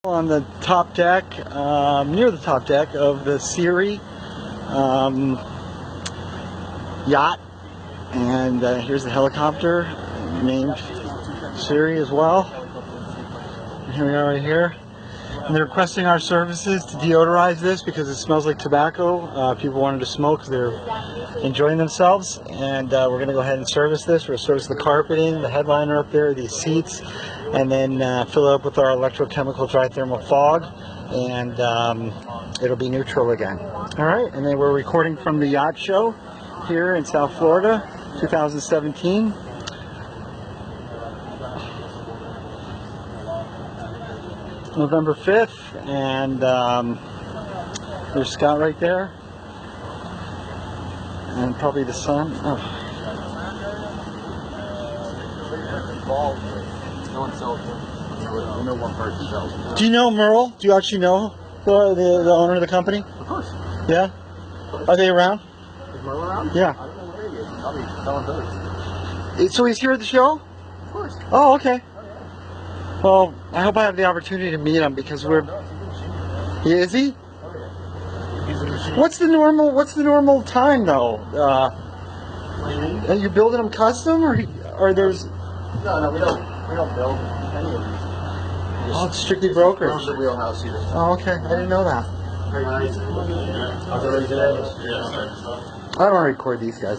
On the top deck, near the top deck of the Siri yacht, and here's the helicopter named Siri as well. And here we are right here, and they're requesting our services to deodorize this because it smells like tobacco. People wanted to smoke because they're enjoying themselves, and we're going to go ahead and service this. We're going to service the carpeting, the headliner up there, these seats, and then fill it up with our electrochemical dry thermal fog, and it'll be neutral again. All right, and then we're recording from the yacht show here in South Florida, 2017. November 5th, and there's Scott right there, and probably the sun. Oh. Do you know Merle? Do you actually know the owner of the company? Of course. Yeah? Are they around? Is Merle around? Yeah. I don't know where he is. He's probably selling those. So he's here at the show? Of course. Oh, okay. Well, I hope I have the opportunity to meet him because we're... Is he? What's the normal time though? Are you building them custom or there's... No, we don't build any of these. Oh, it's strictly brokers. We're the wheelhouse here. Oh, okay. I didn't know that. Very nice. I don't want to record these guys.